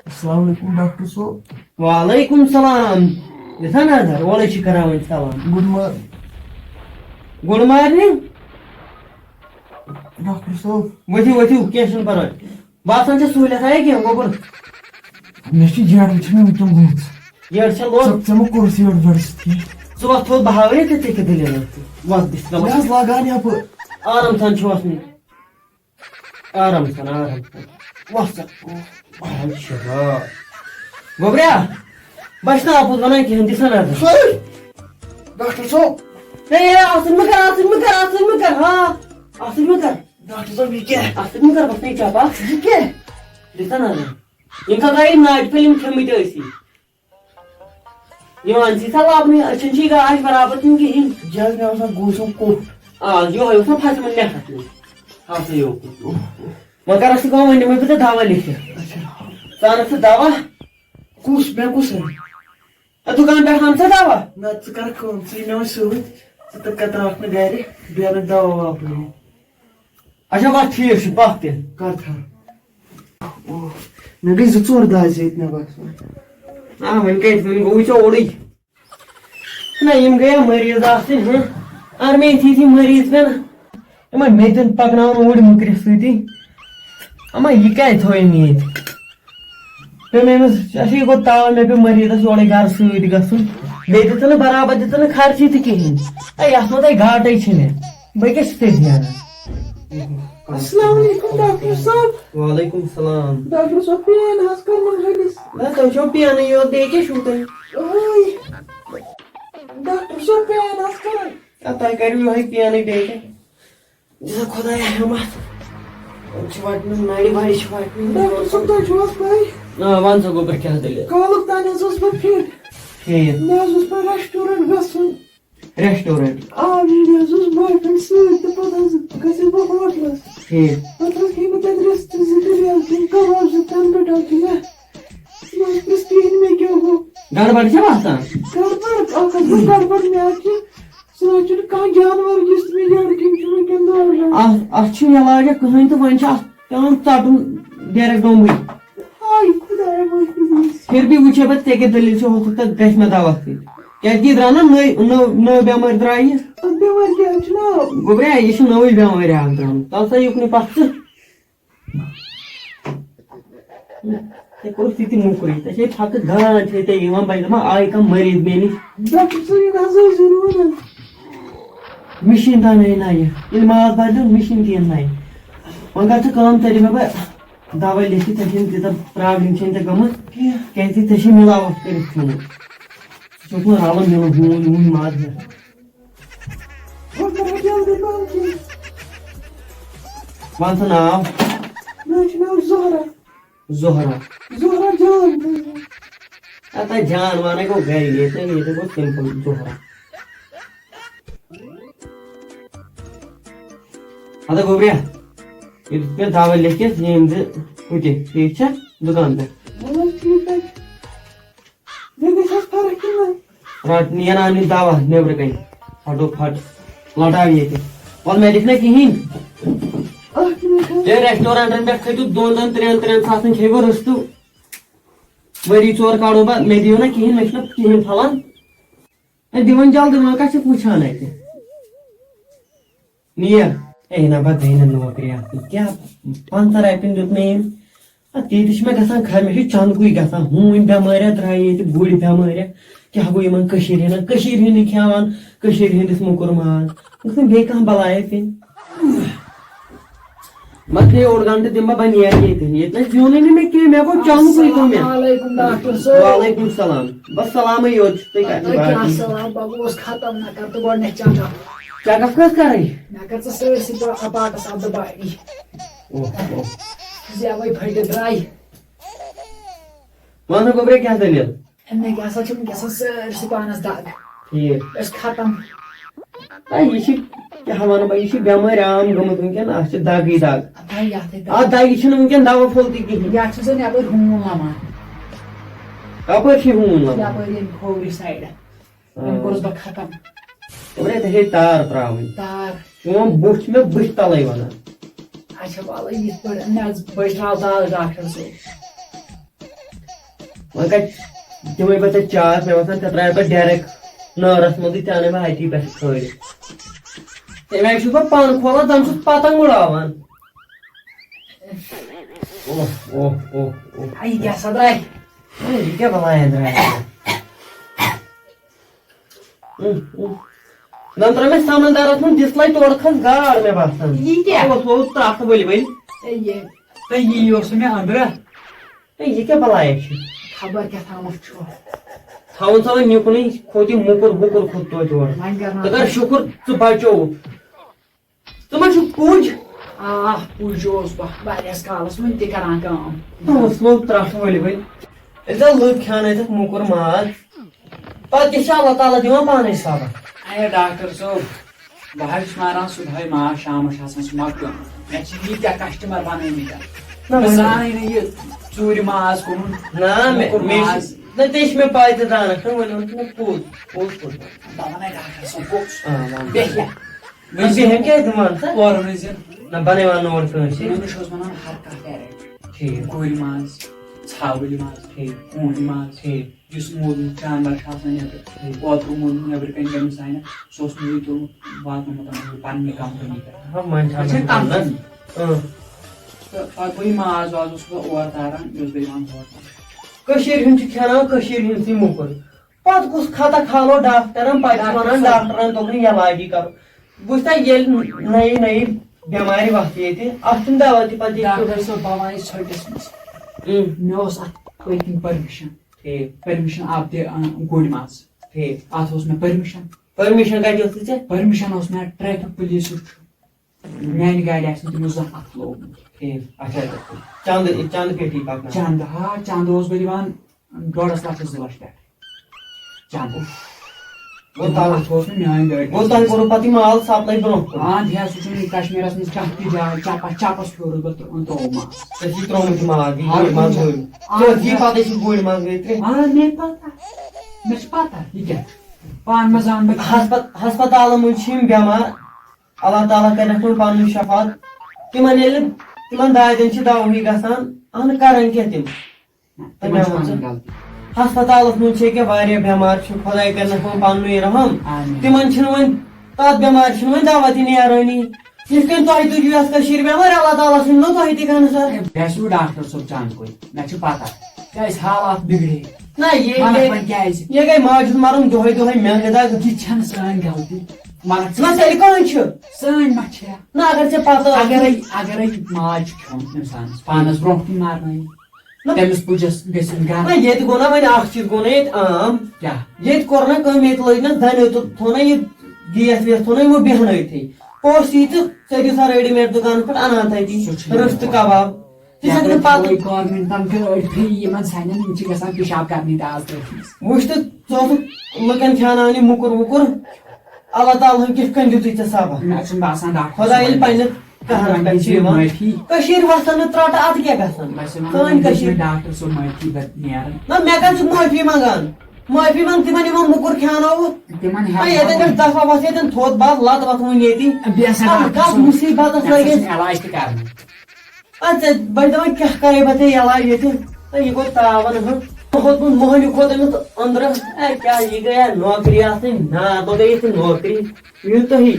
السلام علیکم ڈاکٹر صاحب. وعلیکم السلام. لسان نظر وعلے چھ کران سلام. Good morning. ڈاکٹر صاحب ؤتھِو کینٛہہ چھُنہٕ پرواے. باسان چھےٚ سہوٗلیت آیا کینٛہہ گوٚبُر. مےٚ چھِ جیڈ وٕچھان مےٚ وٕنکٮ۪ن گوٚمُت. یٔڈ چھےٚ لوٚگ. ژےٚ مہ کوٚرُس یٔڈ ویڈ سۭتۍ کینٛہہ. ژٕ وَتھ تھوٚد بہاوٕے تہٕ ژےٚ کیٛاہ دٔلیٖل ٲس. وَتھ بِسمِلlah. مےٚ حظ لاگان یپٲرۍ. آرام سان چھُ وَسنٕے. آرام سان آرام سان. وَتھ سا. اچھا گوٚبریا بہٕ چھُس نہٕ اَپُز وَنان کِہیٖنۍ دِ سا نظر. ڈاکٹر صاحب ہے اَتھ مہٕ کر اَتھ مہٕ کر اَتھ مہٕ کر ہاں اَتھ مہٕ کر. ڈاکٹر صاحب یہ کیٛاہ اَتھ مہٕ کر بَس نے چپ اکھ. یہ کیٛاہ دِ سا نظر. ییٚمہِ ساتہٕ آیہِ ناٹہِ پھٔلۍ یِم کھیٚمٕتۍ ٲسی یِوان سی سا لَبنہٕ أچھَن چھِ گاش برابر تِم کِہیٖنۍ. یہِ حظ مےٚ باسان گوٗسُم کوٚٹ. آ یِہوے اوس نا پھَسیومُت نٮ۪صفَس منٛز. ہسا یوکُن وۄنۍ کر ژٕ کٲم وۄنۍ دِمے بہٕ ژےٚ دوا لیکھِتھ. ژٕ اَنکھ ژٕ دوا. کُس مےٚ کُس دُکان پٮ۪ٹھ اَن ژٕ دوا. نہ ژٕ کر کٲم ژٕ یہِ مےٚ وۄنۍ سۭتۍ ژٕ تہٕ کتراوکھ نہٕ گرِ بیٚیہِ اَنکھ دوا ووا پٲنۍ. اچھا وَتھ ٹھیٖک چھُ پَکھ تیٚلہِ. کر تھاو مےٚ گٔے 2-4 دَزِ ییٚتہِ مےٚ باسان. وۄنۍ کَتہِ وۄنۍ گوٚوُے ژےٚ اوڑُے. نہ یِم گٔیا مٔریٖض آسٕنۍ اگر مےٚ یِتھی یِتھی مٔریٖض پٮ۪ن یِمن میٚتٮ۪ن پَکناوان اوٗرۍ مٔکرِس سۭتی. اما یہِ کَتہِ تھٲوِن مےٚ ییٚتہِ. پیٚو مےٚ أمِس اَسے یہِ گوٚو تاوَن مےٚ پیٚو مٔریٖضَس یورَے گرٕ سۭتۍ گژھُن. بیٚیہِ دِژٕ نہٕ برابر دِژٕ نہٕ خرچی تہِ کِہیٖنۍ. یَتھ منٛز گاٹَے چھِ مےٚ بہٕ کیٛاہ چھُس تیٚلہِ نیران. السلام علیکم ڈاکٹر صاحب. وعلیکم السلام. ڈاکٹر صاحب پین حظ کٔرمٕژ ہڈِس. نہ تۄہہِ چھو پینٕے یوت بیٚیہِ کیٛاہ چھُو تۄہہِ. ڈاکٹر صاحب پین حظ کٔر. تۄہہِ کَرِو یِہوے پینٕے بیٚیہِ کیٛاہ. دِسا خۄدایا ہٮ۪مَتھ. چھِ وَٹنہِ نَرِ وَرِ چھِ وَٹنہِ. ڈاکٹر صاحب تۄہہِ چھُو حظ پَے وَن سا گوٚبُر کیٛاہ دٔلیٖل. کالُک تانۍ حظ اوس بہٕ فِٹ. ٹھیٖک. مےٚ حظ اوس پَتہٕ ریسٹورنٹ گژھُن. ریسٹورنٹ. مےٚ حظ اوس باے فرٛٮ۪نٛڈ سۭتۍ تہٕ پَتہٕ حظ گژھِ بہٕ ہوٹلَس. ٹھیٖک. پَتہٕ حظ کھے مےٚ تَتہِ رِستہٕ 2 رِیال کھیٚنۍ کَباب 2 تَنہٕ پٮ۪ٹھ حظ چھُ مےٚ حظ پِستیٖن مےٚ کیٛاہ گوٚو. گڑبڑ چھےٚ باسان. گڑبڑ اکھ حظ گوٚو گڑبڑ مےٚ حظ چھِ سُہ حظ چھُنہٕ کانٛہہ جانور یُس مےٚ یٔڈ کِنۍ چھُ وٕنکٮ۪ن دوران. اَتھ چھُنہٕ علاجا کٕہٕنۍ تہٕ وۄنۍ چھُ اَتھ پیٚوان ژَٹُن ڈیریکٹ ڈوٚمبٕے. ہاے خۄدایا معٲفی. پھر بھی وٕچھے بہٕ ژےٚ کیٛاہ دٔلیٖل چھِ ہوٚتھ تہٕ گژھِ مےٚ دوا سۭتۍ کیٛازِ یہِ درٛاو نا نٔو بٮ۪مٲرۍ درٛایہِ. اَتھ بٮ۪مارِ کیٛاہ حظ چھُ ناو. گوٚبریا یہِ چھِ نٔوٕے بٮ۪مٲرۍ اکھ درٛامٕژ. تَل سا یُکنُے پَتھ ژٕ. ژےٚ کوٚرُتھ تہِ موٚکرٕے ژےٚ چھے پھَکہٕ گاڈ چھے ژےٚ یِوان بہٕ دَپان آیہِ کانٛہہ مٔریٖض مےٚ نِش. ڈاکٹر صٲب یہِ نہ حظ ٲسۍ نہٕ وَنان. مِشیٖن تہِ اَنَے نَیہِ ییٚلہِ ماز بَدلیو مِشیٖن تہِ اَنہِ نَیہِ. وۄنۍ کر ژٕ کٲم ژےٚ دِمے بہٕ دوا لیکھِتھ ژےٚ چھےٚ نہٕ تیٖژاہ پرٛابلِم چھےٚ نہٕ ژےٚ گٔمٕژ کیٛازِ ژےٚ چھے مِلاوَٹھ کٔرِتھ کھیوٚمُت. ژٕ چھُکھ نہٕ رَلہٕ مِلہٕ ہوٗنۍ ماز ہٮ۪تھ. وۄنۍ کر وۄنۍ جلدی پَہم کینٛہہ. وَن سا ناو. مےٚ حظ چھُ ناو زہرا. زہرا. زہرا جان. اَتھ جان وانَے گوٚو گرِ ییٚتہِ گوٚو سِمپٕل زہرا. اَدا گوٚبریا یہِ دِژ مےٚ دوا لیکھِتھ یہِ أنۍ زِ ہُتہِ ٹھیٖک چھا دُکان پٮ۪ٹھ. وَل حظ ٹھیٖک حظ چھُ. مےٚ گژھِ حظ فرق کِنہٕ نہ. رَٹ نیران یہِ دوا نیٚبرٕ کَنہِ پھٹو پھٹ لۄٹاو ییٚتہِ. وَلہٕ مےٚ دِکھ نہ کِہیٖنۍ. اکھ مِنٹ. تُہۍ ریسٹورنٹن پٮ۪ٹھ کھٔتِو 2-3 ساسن کھیٚیِو رِستہٕ ؤری 4 کَڑو بہٕ مےٚ دِیِو نہ کِہیٖنۍ مےٚ چھُنہ کِہیٖنۍ پھلان. دِوان جلدی وۄنۍ کَتھ چھِکھ وٕچھان اَتہِ. نیر ہے نہ بہٕ گٔے نہٕ نوکری اَتھ کیٛاہ 15 رۄپیَن دیُت مےٚ أمۍ. تیٖتِس چھِ مےٚ گژھان خرچ مےٚ چھُ چنٛدکُے گژھان ہوٗنۍ بٮ۪مٲریا درٛایہِ ییٚتہِ گُرۍ بٮ۪مٲریا کیٛاہ گوٚو یِمن کٔشیٖرِ ہِنٛدٮ۪ن کٔشیٖرِ ہِنٛدی کھٮ۪وان کٔشیٖرِ ہِنٛدِس موٚکُر ماز گٔژھ نہٕ بیٚیہِ کانٛہہ بَلایا پیٚنۍ. مَسلے اوٚڑ گنٛٹہٕ دِمہٕ بہٕ نیرٕ ییٚتہِ نہ زیُنُے نہٕ مےٚ کینٛہہ مےٚ گوٚو چنٛدکُے گوٚو مےٚ. وعلیکُم ڈاکٹر صٲب. وعلیکُم السلام. بس سلامٕے یوت چھُ تُہۍ کَتہِ. السلام بہٕ گوس ختم مےٚ کر تہٕ گۄڈنٮ۪تھ چَکَپ. چَکَپ کٔژ کَرٕنۍ. مےٚ کر ژٕ سٲرسٕے اپاٹس آف دَ باڈی. زیوَے پھٔٹِتھ درٛاے. وَن سا گوٚبریا کیٛاہ دٔلیٖل. مےٚ کیٛاہ سا چھُ وٕنکٮ۪س سٲرسٕے پانس دگ. ٹھیٖک. أسۍ ختم. یہِ چھِ کیٛاہ وَنہٕ بہٕ یہِ چھِ بٮ۪مٲرۍ عام گٔمٕژ وٕنکٮ۪ن اَتھ چھِ دگٕے دگ. اَتھ دگہِ چھُنہٕ وٕنکٮ۪ن دوا پھوٚل تہِ کِہیٖنۍ. یتھ چھُ زن یپٲرۍ ہوٗن لمان. کَپٲرۍ چھِ ہوٗن لمان. یپٲرۍ ییٚمہِ کھوورِ سایڈٕ. وۄنۍ کوٚرُس بہٕ ختم. گوٚبریا ژےٚ چھے تار ترٛاوٕنۍ. تار. چون بُتھ چھُ مےٚ بٕتھِ تَلَے وَنان. اچھا وَلہٕ یِتھ پٲٹھۍ مےٚ حظ بٔچھراو دال ڈاکٹر صٲب. وۄنۍ کتہِ دِمے بہٕ ژےٚ چاس مےٚ باسان ژےٚ ترٛایہِ بہٕ ڈایریکٹ نارس منٛزٕے ژےٚ اَنے بہٕ اتی پٮ۪ٹھ کھٲلِتھ تَمہِ آیہِ چھُس بہٕ پن کھولان زن چھُس پتنٛگ اُڑاوان یہِ کیٛاہ سا درٛاے یہِ کیٛاہ بلایا درٛاے زن ترٛٲے مےٚ سمنٛدرس منٛز دِسلے تورٕ کھٔژ گاڈ مےٚ باسان یہِ کیٛاہ اوس ترٛٹھ ؤلۍ ؤلۍ تہٕ یی اوس مےٚ أنٛدرٕ یہِ کیٛاہ بلایا چھِ خبر کیٛاہ تھامَتھ چھُ تھاوُن سا وۄنۍ نِکنُے کھوٚت یہِ موٚکُر ووٚکُر کھوٚت توتہِ اورٕ وۄنۍ ژٕ کرناو کر شُکُر ژٕ بچووُکھ ژٕ ما چھُکھ پوٗج آ پوٗجہِ اوس بہٕ واریاہس کالس وُنہِ تہِ کران کٲم اوس لوٚگ ترٛٹھ ؤلۍ ؤلۍ ییٚلہِ زن لُکھ کھیٛانٲیتکھ موٚکُر ماز پتہٕ کیٛاہ چھِ اللہ تعالیٰ دِوان پانے سبق اے ڈاکٹر صٲب بہٕ حظ چھُس ماران صُبحٲے ماز شامس چھِ آسان سُہ مۄکلیومُت مےٚ چھِ ییٖتیاہ کسٹمر بنٲومٕتۍ بہٕ زانٕے نہٕ یہِ ژوٗرِ ماز کوٚرُن موٚکُر ماز نہ تے چھِ مےٚ پاے ژٕ زانکھ نہٕ وۄنۍ ووٚن مےٚ پوٚز پوٚز پوٚز بہٕ ونے ڈاکٹر صٲب پوٚز بیٚہہ بیٚیہِ بیٚہن کیٛازِ دِوان ژٕ اورٕ ؤنزِ نہ بنٲوان نہٕ اورٕ کٲنٛسہِ مےٚ چھُس ونان ہر کانٛہہ ویرایٹی ٹھیٖک گُرۍ ماز ژھاوٕلۍ ماز ٹھیٖک ہوٗنۍ ماز ٹھیٖک یُس موٗدمُت جانور چھُ آسان نیٚبرٕ اوترٕ موٗدمُت نیٚبرٕ کَنۍ گٔمِس سانہِ سُہ اوس مےٚ تُلمُت واتنومُت پننہِ کمپنی پٮ۪ٹھ ہا وۄنۍ أسۍ چھِ کمپنی تہٕ تہٕ پتہٕ گوٚو یہِ ماز واز اوسُس بہٕ اورٕ تاران یہِ اوس بیٚیہِ یِوان ہورٕ کٔشیٖرِ ہُنٛد چھُ کھٮ۪ناوان کٔشیٖرِ ہُنٛدسٕے موٚکُر پتہٕ کُس خطا کھالو ڈاکٹرن پتہٕ چھِ ونان ڈاکٹرن دوٚپ نہٕ علاجی کرو وٕچھ سا ییٚلہِ نٔیی نٔیی بٮ۪مارِ وتھٕ ییٚتہِ اتھ چھُنہٕ دوا تہِ پتہٕ ڈاکٹر صٲب بہٕ ونے ژھٔٹِس منٛز مےٚ اوس اتھ پٔتۍ پٔرمِشن ٹھیٖک پٔرمِشن آب تہِ گُرۍ ماز ٹھیٖک اتھ اوس مےٚ پٔرمِشن پٔرمِشن کتہِ اوسُے ژےٚ پٔرمِشن اوس مےٚ ٹریفِک پُلیٖسُک چھُ میانہِ گاڑِ آسہِ نہٕ تِمو زانٛہہ اتھ لوگمُت ٹھیٖک اچھا چند پیٹی پکناو چند ہا چند اوس بہٕ دِوان 1.5 لچھ 2 لچھ پٮ۪ٹھ چند اوس نہٕ میٲنۍ گٲڑۍ گوٚو تۄہہِ کوٚروٕ پتہٕ یہِ مال سپلاے برونٛہہ کُن ہاں دِیا سُہ چھُنہٕ کشمیٖرس منٛز کانٛہہ تہِ جاے چپس پھیورُس بہٕ ترٛوو ماز ژےٚ چھُے ترٛوومُت یہِ ماز یہِ گُرۍ ماز ژےٚ پتہٕ چھِ گُرۍ ماز گٔے ترٛےٚ مےٚ چھِ پتہ یہِ کیٛاہ پانہٕ مہ زان بہٕ ہسپتالن منٛز چھِ یِم بٮ۪مار اللہ تعالیٰ کرٮ۪کھ وۄنۍ پنُن شفات تِمن ییٚلہِ نہٕ تِمن دادٮ۪ن چھِ دواہٕے گژھان اہن کران کیٛاہ تِم ہسپتالس منٛز چھِ ییٚکیٛاہ واریاہ بٮ۪مار چھِ خۄداے کرنَس وۄنۍ پننُے رحم تِمن چھِنہٕ وۄنۍ تتھ بٮ۪مارِ چھِنہٕ وۄنۍ دوا تہِ نیرٲنی یِتھ کٔنۍ تۄہہِ تُجِو یۄس کٔشیٖر بٮ۪مٲرۍ اللہ تعالیٰ ژھٕنہِ نہٕ تۄہہِ تہِ کنسر گژھِوٕ ڈاکٹر صٲب چند کُے مےٚ چھِ پتہ کیٛازِ حالات بِگڑے نہ کیٛازِ یہِ گٔے ماجہِ مرُن دۄہے دۄہے مٮ۪نٛگہٕ دگ یہِ چھنہٕ سٲنۍ غلطی نہ تیٚلہِ کٕہٕنۍ چھُ سٲنۍ ما چھےٚ نہ اگر ژےٚ پتہ اگرے ماز چھُ کھیوٚن اِنسانس پانس برونٛہہ کُن مارنٲیِو تٔمِس پُجس گٔژھِنۍ نہ گرٕ ییٚتہِ گوٚو نہ وۄنۍ اکھ چیٖز گوٚو نہ ییٚتہِ عام کیٛاہ ییٚتہِ کوٚر نہ کٲم ییٚتہِ لٲج نہ دنیو تہٕ تھوٚو نہ یہِ گیس ویس تھوٚو نہ یِمو بیٚہنٲیتھٕے پوٚژھ یی تہٕ ژٕ دِو سا ریڈی میڈ دُکانس پٮ۪ٹھ انان تتی رٕستہٕ کباب ژٕ چھکھ نہٕ پتہٕ گورمینٹن گٲڑۍ فری یِمن سانٮ۪ن یِم چھِ گژھان پِشاب کرنہِ تہِ آز وٕچھ تہٕ ژٕ اوسُکھ لُکن کھیٛاناوان یہِ موٚکُر ووٚکُر اللہ تعالیٰ ہن کِتھ کٔنۍ دِتُے ژےٚ سبق مےٚ چھُنہٕ باسان ڈاکٹر خۄدا ییٚلہِ پننہِ قہرس پٮ۪ٹھ چھِ یِوان کٔشیٖرِ وسان نہٕ ترٛٹہٕ ادٕ کیٛاہ گژھان سٲنۍ کٔشیٖر ڈاکٹر صٲب معٲفی نیران نہ مےٚ کتھ چھُکھ معٲفی منٛگان معٲفی منٛگ تِمن یِمن موٚکُر کھیٛانووُکھ تِمن ییٚتٮ۪ن گژھِ دفعہ وس ییٚتٮ۪ن تھوٚد بس لت وتھ وُنۍ ییٚتی کتھ مُصیبتس لٲگِتھ علاج تہِ کرنہٕ ژےٚ بہٕ چھُس دپان کیٛاہ کرے بہٕ ژےٚ علاج ییٚتہِ تہٕ یہِ گوٚو تاون کھوٚتمُت مٔہنیو کھوٚت أمِس أنٛدرٕ اے کیٛاہ یہِ گٔیا نوکری آسٕنۍ نا تو گٔیے نوکری یِیِو تُہی